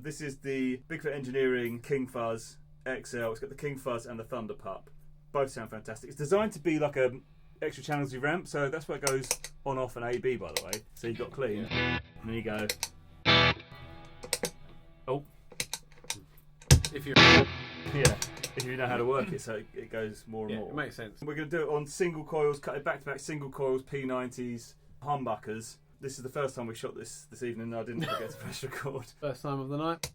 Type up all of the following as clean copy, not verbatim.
This is the Bigfoot Engineering King Fuzz XL. It's got the King Fuzz and the Thunder Pup. Both sound fantastic. It's designed to be like a extra channels you ramp, so that's where it goes on, off, and A/B, by the way. So you've got clean, and then you go. Oh. If you know how to work it, so it goes more and more. It makes sense. We're going to do it on single coils, cut it back-to-back single coils, P90s, humbuckers. This is the first time we shot this evening. I didn't forget to press record. First time of the night.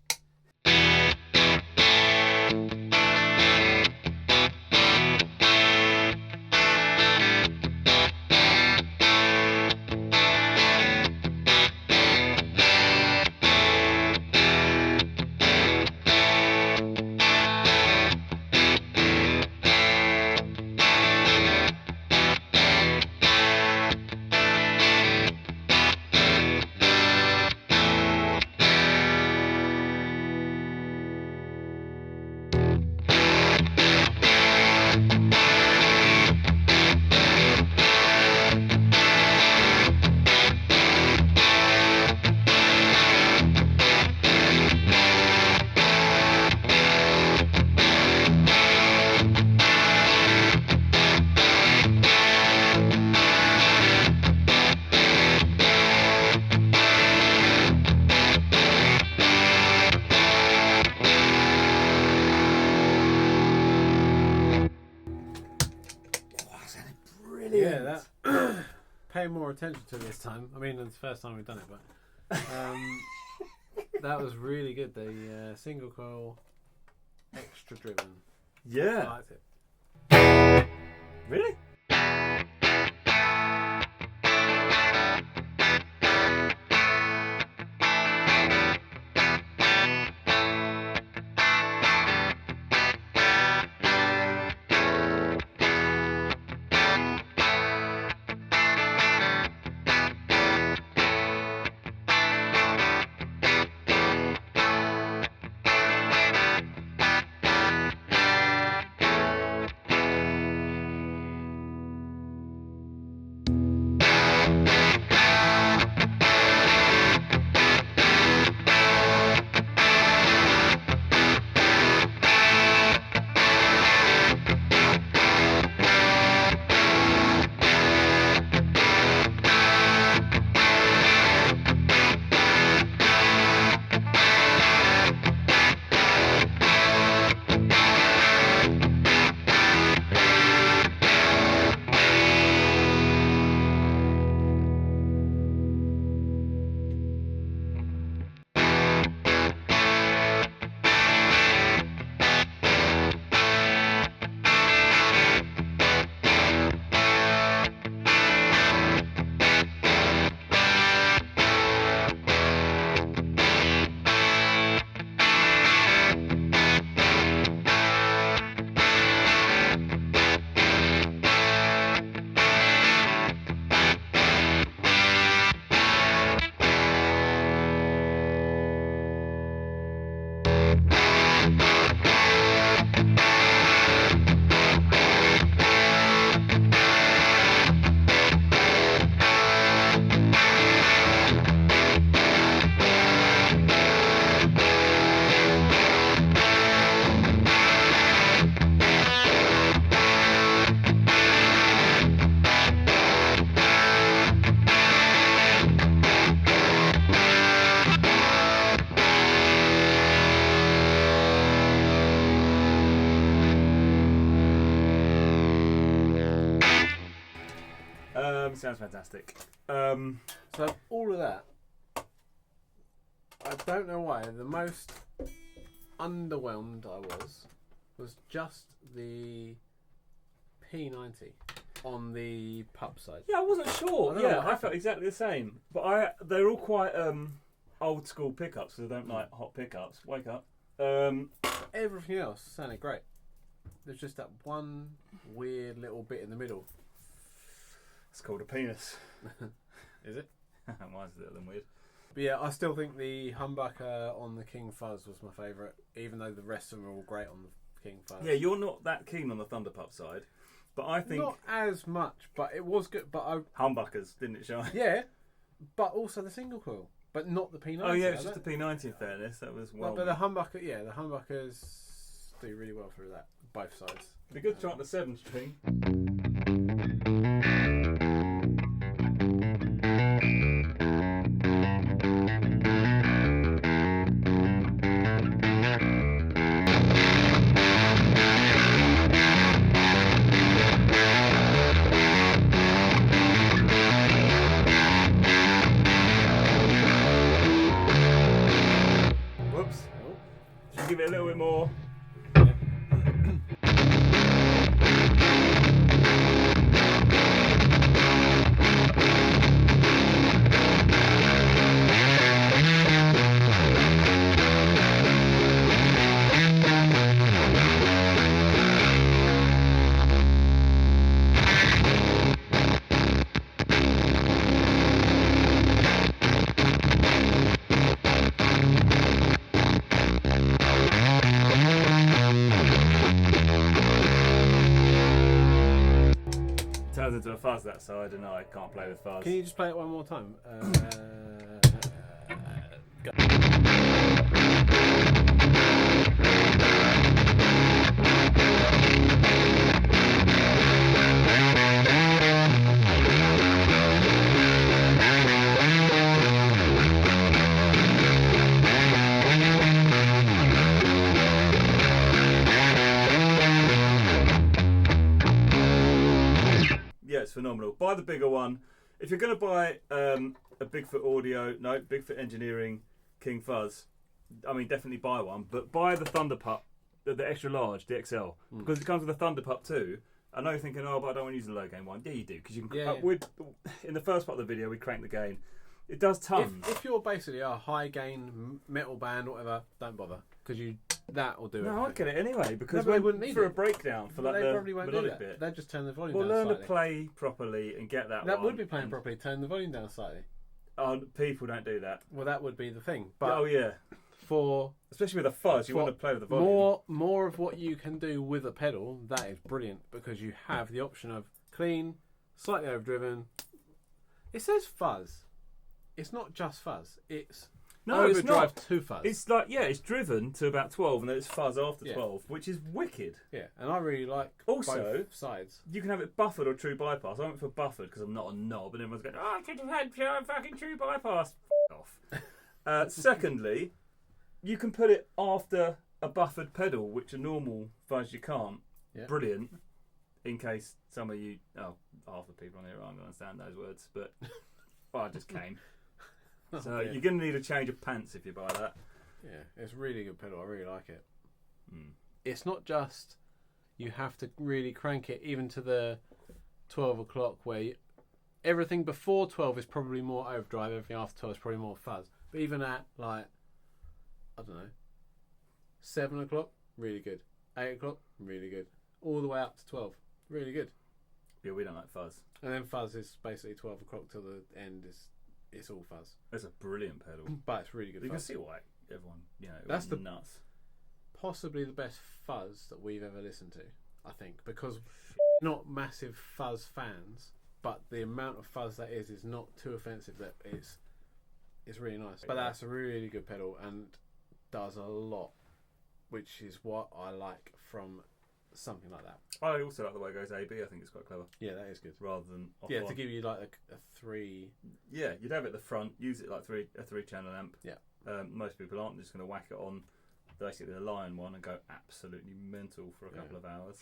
Pay more attention to this time. I mean, it's the first time we've done it, but that was really good. The single coil, extra driven. Yeah. I liked it. Really? Sounds fantastic. So all of that, I don't know why, the most underwhelmed I was just the P90 on the pup side. Yeah, I wasn't sure. I felt exactly the same. But they're all quite old school pickups, so I don't like hot pickups. Wake up. Everything else sounded great. There's just that one weird little bit in the middle. It's called a penis. Is it? Mine's a little weird. But yeah, I still think the Humbucker on the King Fuzz was my favourite, even though the rest of them are all great on the King Fuzz. Yeah, you're not that keen on the Thunder Pup side, but I think not as much, but it was good. But Humbuckers, didn't it shine? Yeah, but also the single coil. But not the P90. Oh yeah, it's just the P90 in fairness. That was well. But the humbucker, the humbuckers do really well through that, both sides. It'd be good to try out the 7-string. Give it a little bit more. Turns into a fuzz that side, and I can't play with fuzz. Can you just play it one more time? Go. Yeah, it's phenomenal. Buy the bigger one. If you're going to buy a Bigfoot Engineering King Fuzz, I mean, definitely buy one. But buy the Thunder Pup, the extra large, the XL, because it comes with a Thunder Pup too. I know you're thinking, oh, but I don't want to use the low gain one. Yeah, you do, because you can. In the first part of the video, we cranked the gain. It does tons. If you're basically a high gain metal band, or whatever, don't bother, because that will do it. No, I'd get it anyway, because they wouldn't need for it. a breakdown for like they the probably won't do melodic that. bit. They'll just turn the volume Well, down learn slightly. to play properly and get that. That one. would be playing properly. Turn the volume down slightly. People don't do that. Well, that would be the thing. But oh yeah, especially with a fuzz, you want to play with the volume. More of what you can do with a pedal. That is brilliant, because you have the option of clean, slightly overdriven. It says fuzz. It's not just fuzz. It's overdrive to fuzz. It's like it's driven to about 12, and then it's fuzz after 12, which is wicked. Yeah, and I really like both sides. You can have it buffered or true bypass. I went for buffered because I'm not a knob, and everyone's going, "Oh, I could have had fucking true bypass." F off. Secondly, you can put it after a buffered pedal, which a normal fuzz you can't. Yeah. Brilliant. In case some of you, half the people on here aren't going to understand those words, but I just came. So you're going to need a change of pants if you buy that. Yeah, it's a really good pedal. I really like it. It's not just you have to really crank it even to the 12 o'clock, where everything before 12 is probably more overdrive, everything after 12 is probably more fuzz. But even at, like, I don't know, 7 o'clock, really good. 8 o'clock, really good. All the way up to 12, really good. Yeah, we don't like fuzz. And then fuzz is basically 12 o'clock till the end it's all fuzz. It's a brilliant pedal. But it's really good You fuzz. can see why everyone, that's the nuts. Possibly the best fuzz that we've ever listened to, I think, because we're not massive fuzz fans, but the amount of fuzz that is not too offensive. That it's really nice. But that's a really good pedal and does a lot, which is what I like from something like that. I also like the way it goes AB. I think it's quite clever. Yeah, that is good. Rather than off to one. give you like a 3. Yeah, you'd have it at the front. Use it like a 3-channel amp. Yeah. Most people aren't just going to whack it on basically the Lion one and go absolutely mental for a couple of hours.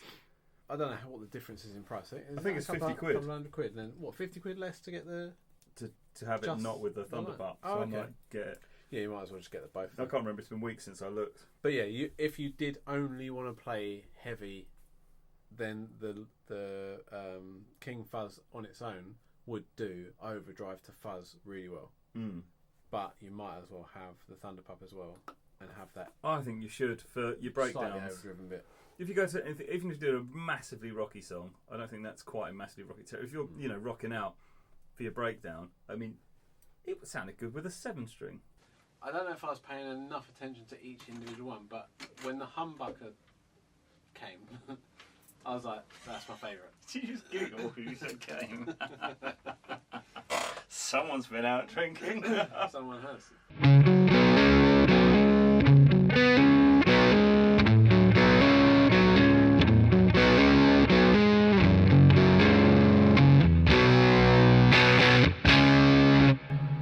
I don't know what the difference is in price. I think it's 50 quid. £100. And then what, 50 quid less to get the to have it not with the Thunder Pup. So I might get it. Yeah, you might as well just get the both. I can't remember. It's been weeks since I looked. But yeah, if you did only want to play heavy, then the King Fuzz on its own would do overdrive to fuzz really well. But you might as well have the Thunder Pup as well and have that. I think you should for your breakdowns. Slightly overdriven bit. If you go to even if you do a massively rocky song, I don't think that's quite a massively rocky. If you're rocking out for your breakdown, I mean, it sounded good with a 7-string. I don't know if I was paying enough attention to each individual one, but when the Humbucker came, I was like, that's my favourite. Did you just giggle when you said game? Someone's been out drinking. Someone has.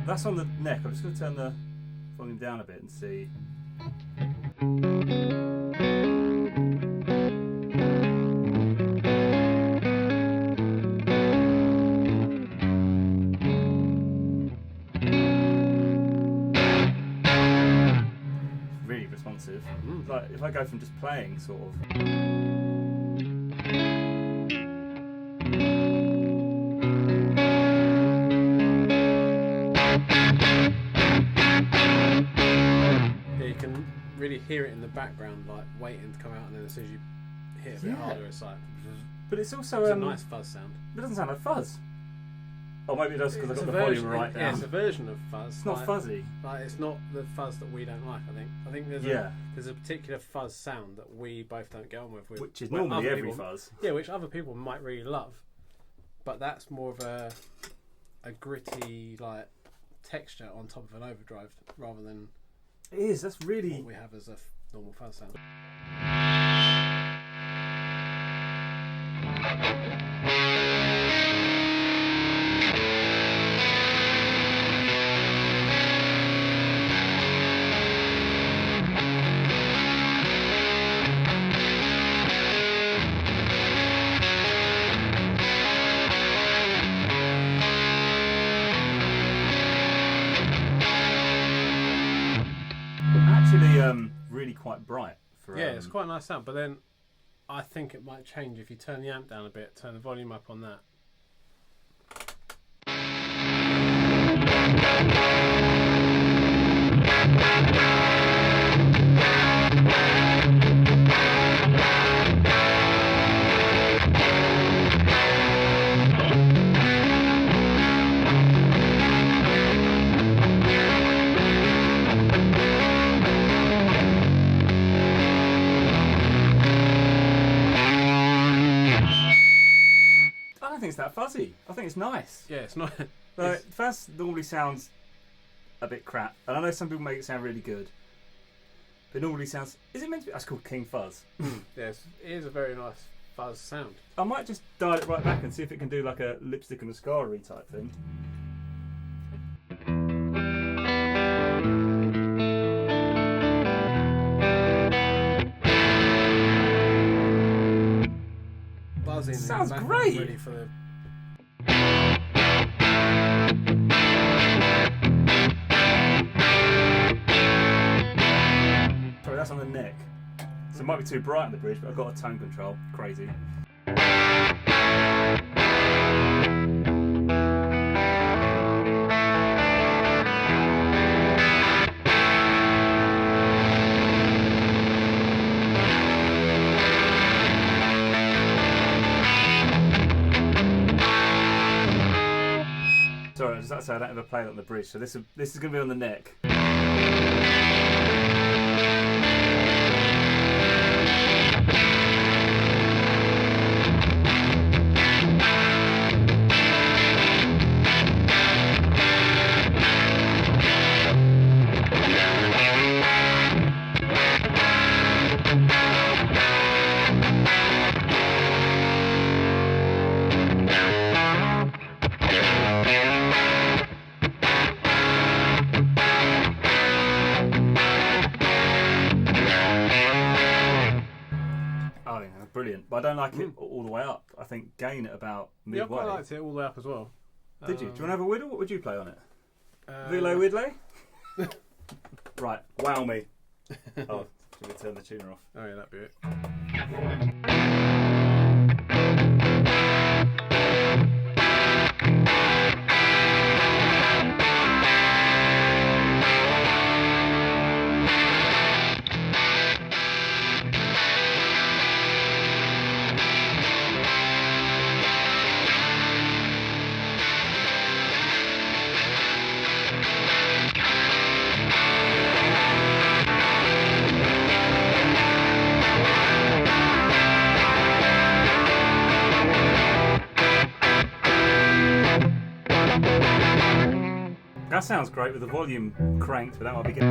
That's on the neck. I'm just going to turn the volume down a bit and see. Really responsive. Like if I go from just playing sort of. Really hear it in the background, like waiting to come out, and then as soon as you hit a bit harder, it's like. But it's also a nice fuzz sound. It doesn't sound like fuzz. Or maybe it does because I've got the volume right down. Yeah, it's a version of fuzz. It's not fuzzy. Like it's not the fuzz that we don't like. I think there's a particular fuzz sound that we both don't get on with. Which is normally every fuzz. Yeah, which other people might really love, but that's more of a gritty like texture on top of an overdrive rather than. It is. That's really what we have as a normal fuzz sound. Really quite bright for it's quite a nice sound, but then I think it might change if you turn the amp down a bit, turn the volume up on that. I don't think it's that fuzzy. I think it's nice. Yeah, it's not. Like, fuzz normally sounds a bit crap, and I know some people make it sound really good. But it normally sounds. Is it meant to be? That's called King Fuzz. Yes, it is a very nice fuzz sound. I might just dial it right back and see if it can do like a lipstick and a scarry type thing. Buzzing. Sounds great. Ready for the... Sorry, that's on the neck. So it might be too bright on the bridge, but I've got a tone control. Crazy. Sorry, I was about to say I don't ever play that on the bridge, so this is going to be on the neck. Brilliant, but I don't like it all the way up. I think gain at about midway. Yeah, I quite liked it all the way up as well. Did you? Do you want to have a whittle? What would you play on it? Vilo Widley? Right, wow me. Oh, should we turn the tuner off? Oh yeah, that'd be it. That sounds great with the volume cranked, but that might be good.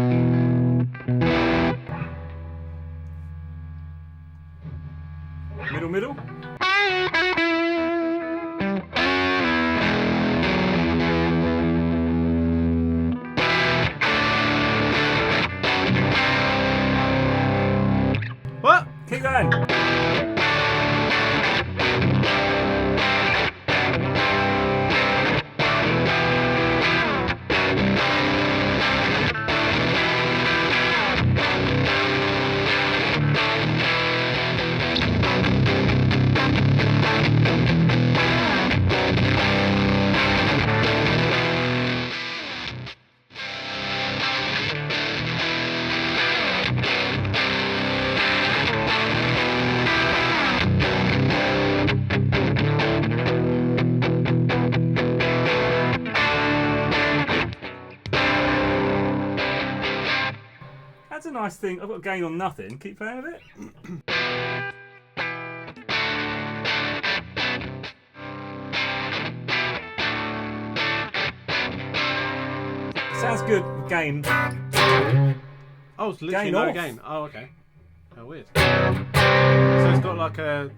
Middle. What? Keep going. That's a nice thing. I've got gain on nothing. Keep playing with it. Sounds good. Gain. Oh, it's literally Gain no off. gain. Oh, okay. How weird. So it's got like a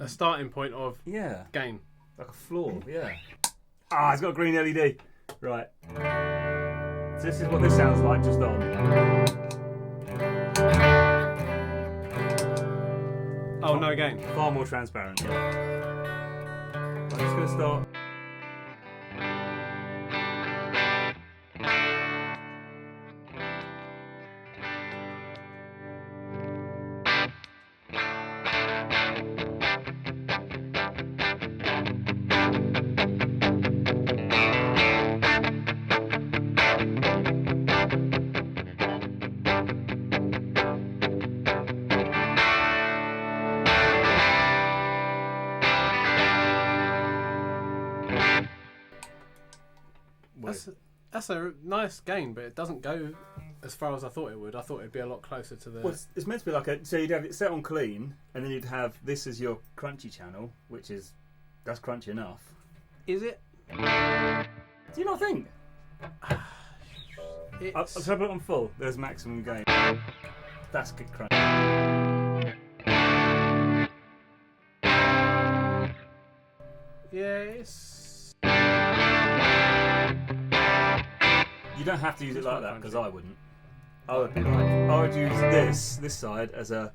starting point of gain. Like a floor. Yeah. Ah, it's got a green LED. Right. So this is what this sounds like just on. Oh, no gain. Far more transparent. Yeah. I'm just going to start. That's a nice gain, but it doesn't go as far as I thought it would. I thought it'd be a lot closer to the... Well, it's meant to be like a... So you'd have it set on clean, and then you'd have this as your crunchy channel, which is... That's crunchy enough. Is it? Do you not think? I'll put it on full. There's maximum gain. That's good crunch. Yeah, it's... You don't have to use it like that, because I wouldn't. I would use this side as a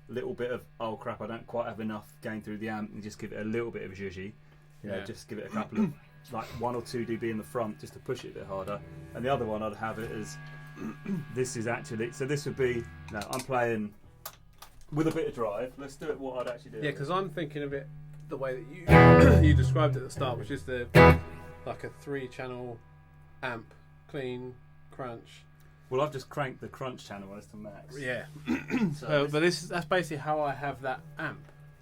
little bit of, oh crap, I don't quite have enough gain through the amp, and just give it a little bit of zhuzhy. You know, just give it a couple of, like 1 or 2 dB in the front, just to push it a bit harder. And the other one I'd have it as, this is actually, so this would be, no, I'm playing with a bit of drive. Let's do it what I'd actually do. Yeah, because I'm thinking of it the way that you described it at the start, which is like a 3-channel amp, clean, crunch. Well, I've just cranked the crunch channel as to max. Yeah. So but that's basically how I have that amp.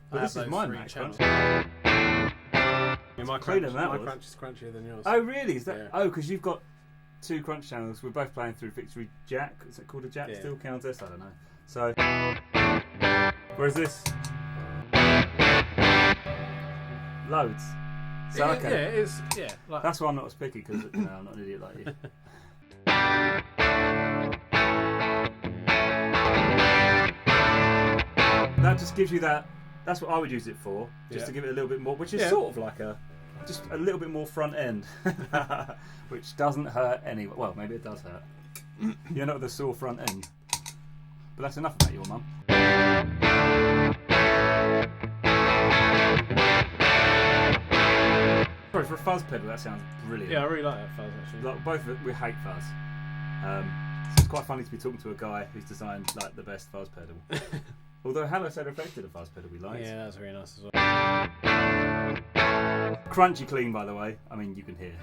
But this is my max channels. crunch. Yeah, my Cleaner crunch, than that my was. crunch is crunchier than yours. Oh, really? Is that? Yeah. Oh, because you've got 2 crunch channels. We're both playing through Victory Jack. Is it called a Jack Steel Countess? I don't know. So, whereas this, loads. So okay. Yeah, it's like That's why I'm not as picky, because I'm not an idiot like you. That just gives you that. That's what I would use it for, just to give it a little bit more, which is sort of like just a little bit more front end, which doesn't hurt anyway. Well, maybe it does hurt. You're not with a sore front end, but that's enough about your mum. Sorry, for a fuzz pedal, that sounds brilliant. Yeah, I really like that fuzz actually. Like, both of it, we hate fuzz. So it's quite funny to be talking to a guy who's designed like the best fuzz pedal. Although Hello said affected a fuzz pedal we liked. Yeah, that's very nice as well. Crunchy clean, by the way. I mean, you can hear.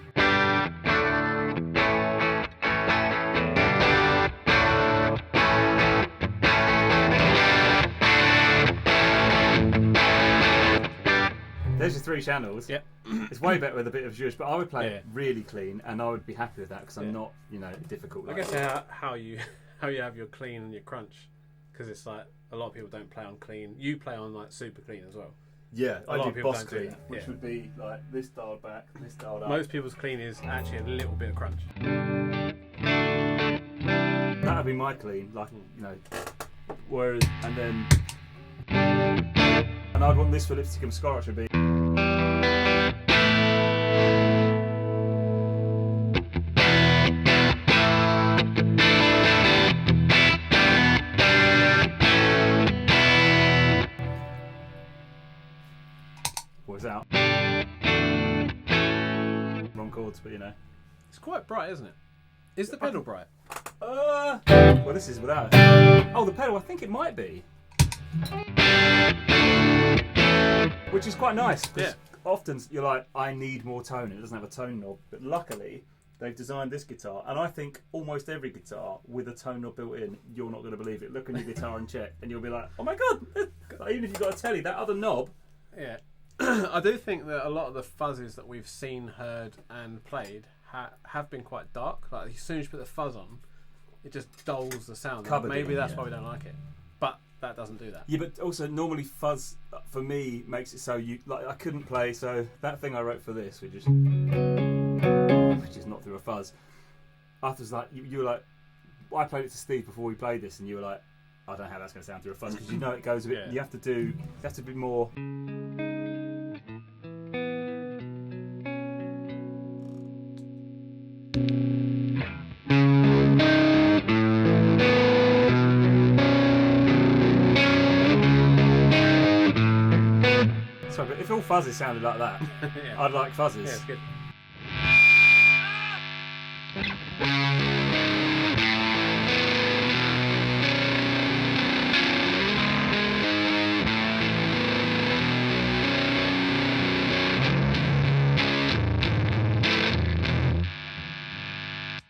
There's your 3 channels. Yep. It's way better with a bit of zhuzh, but I would play it really clean, and I would be happy with that because I'm not, difficult. I Like guess how you have your clean and your crunch, because it's like a lot of people don't play on clean. You play on like super clean as well. Yeah, A I lot do of people boss don't do clean, that, which yeah. would be like this dialed back, this dialed up. Most people's clean is actually a little bit of crunch. That would be my clean, like, you know. Whereas, and then, and I'd want this for lipstick and mascara to be. Was out. Wrong chords, but you know. It's quite bright, isn't it? Is the pedal bright? Well, this is without it. Oh, the pedal, I think it might be. Which is quite nice, because often you're like, I need more tone. It doesn't have a tone knob. But luckily, they've designed this guitar, and I think almost every guitar with a tone knob built in, you're not going to believe it. Look on your guitar and check, and you'll be like, oh my god! Like, even if you've got a telly, that other knob. Yeah. I do think that a lot of the fuzzes that we've seen, heard, and played have been quite dark. Like, as soon as you put the fuzz on, it just dulls the sound. Maybe that's why we don't like it. But that doesn't do that. Yeah, but also normally fuzz for me makes it so you like I couldn't play. So that thing I wrote for this, which is not through a fuzz. After like you were like, I played it to Steve before we played this, and you were like, I don't know how that's going to sound through a fuzz because you know it goes a bit. Yeah. You have to be more. Sorry, but if all fuzzes sounded like that, Yeah. I'd like fuzzes. Yeah, it's good.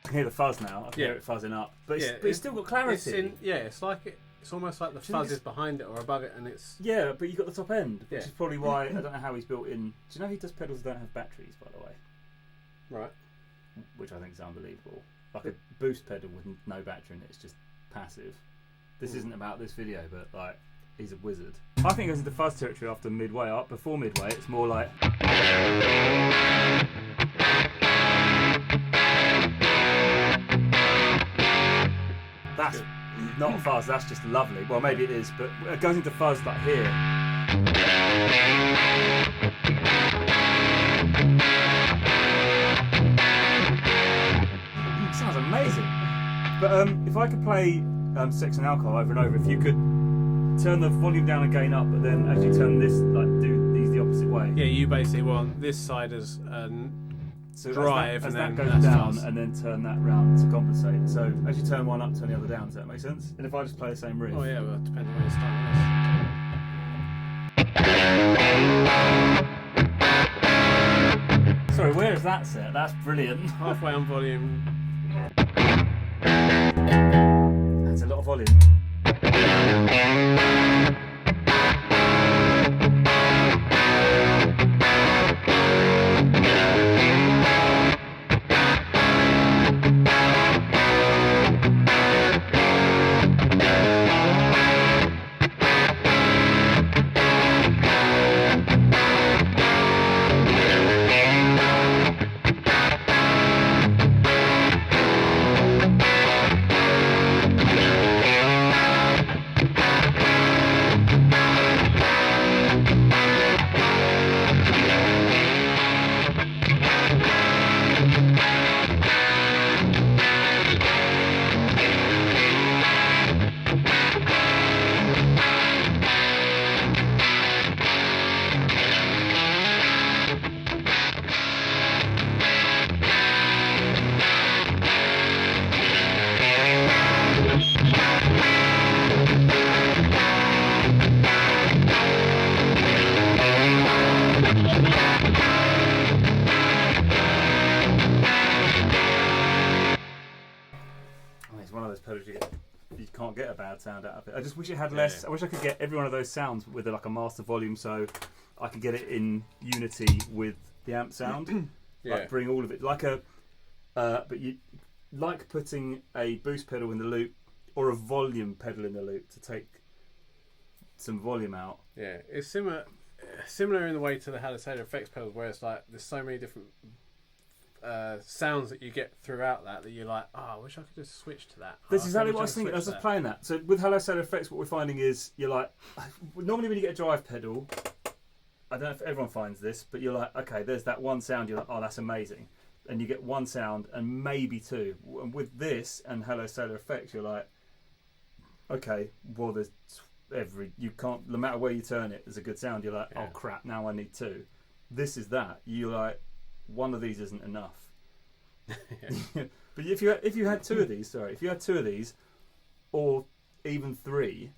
I can hear the fuzz now. I can hear it fuzzing up, but it's still got clarity. It's like it's almost like the fuzz is behind it or above it, and it's Yeah, but you got the top end, which Yeah. is probably why I don't know how he's built in. Do you know he does pedals that don't have batteries, by the way? right. Which I think is unbelievable. Like a boost pedal with no battery in it, it's just passive. This isn't about this video, but like he's a wizard. I think it goes into fuzz territory after midway. Up before midway, it's more like. That's not fuzz. That's just lovely. Well, maybe it is, but it goes into fuzz like here. Sounds amazing. But if I could play Sex and Alcohol over and over, if you could turn the volume down and gain up, but then as you turn this, like do these the opposite way. Yeah, you basically want this side as So drive, as and that then goes down, fuzz. and then turn that round to compensate. So as you turn one up, turn the other down. Does that make sense? And if I just play the same riff. Oh yeah, well, it depends on where you're starting Sorry, where is that set? That's brilliant. this. Halfway on volume. That's a lot of volume. It's one of those pedals you can't get a bad sound out of it. I just wish it had less. Yeah. I wish I could get every one of those sounds with like a master volume, so I could get it in unity with the amp sound. Yeah. Like bring all of it like a. But you like putting a boost pedal in the loop or a volume pedal in the loop to take some volume out. Yeah, it's similar. similar in the way to the hallucinator effects pedals, where it's like there's so many different sounds that you get throughout that you're like, oh, I wish I could just switch to that. That's exactly what I was thinking. I was just playing that. So with hallucinator effects, what we're finding is you're like, normally when you get a drive pedal, I don't know if everyone finds this, but you're like, okay, there's that one sound. You're like, oh, that's amazing, and you get one sound and maybe two. And with this and hallucinator effects, you're like, okay, well, there's you can't, no matter where you turn it, there's a good sound. You're like, oh crap, now I need two. This is that. You're like, one of these isn't enough. But if you had two of these, if you had two of these, or even three,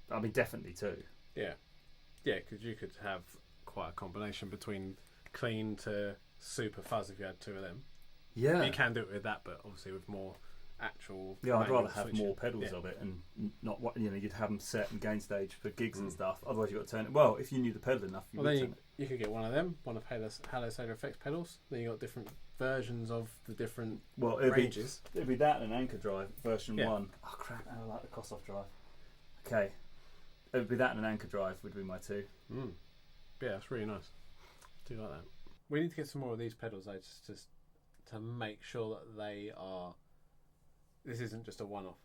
I mean, definitely two. Yeah, because you could have quite a combination between clean to super fuzz if you had two of them. Yeah, you can do it with that, but obviously with more actual. Yeah, I'd rather have more pedals of it, and not what you'd have them set and gain stage for gigs and stuff. Otherwise, you've got to turn it. Well, if you knew the pedal enough, you could get one of them, one of hallucinator effects pedals. Then you got different versions of the different ranges. It'd be that and an anchor drive version 1. Oh crap! I like the cross-off drive. Okay, it would be that and an anchor drive would be my two. Yeah, that's really nice. I do like that. We need to get some more of these pedals, though, just to make sure that they are. This isn't just a one-off,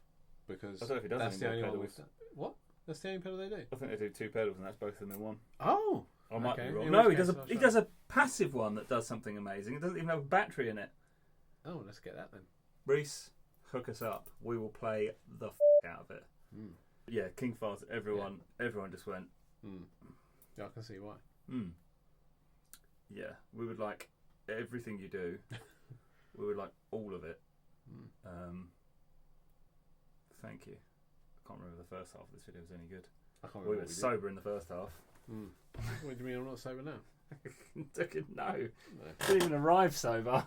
because that's the only one we've done. What? That's the only pedal they do? I think they do two pedals, and that's both of them in one. Oh, I might be wrong. No, he does a passive one that does something amazing. It doesn't even have a battery in it. Oh, let's get that then. Reese, hook us up. We will play the out of it. Yeah, King Fuzz. Everyone just went. Yeah, I can see why. Yeah, we would like everything you do. We would like all of it. Thank you. I can't remember the first half of this video was any good. I can't remember. We were sober in the first half. What do you mean I'm not sober now? No. Didn't even arrive sober.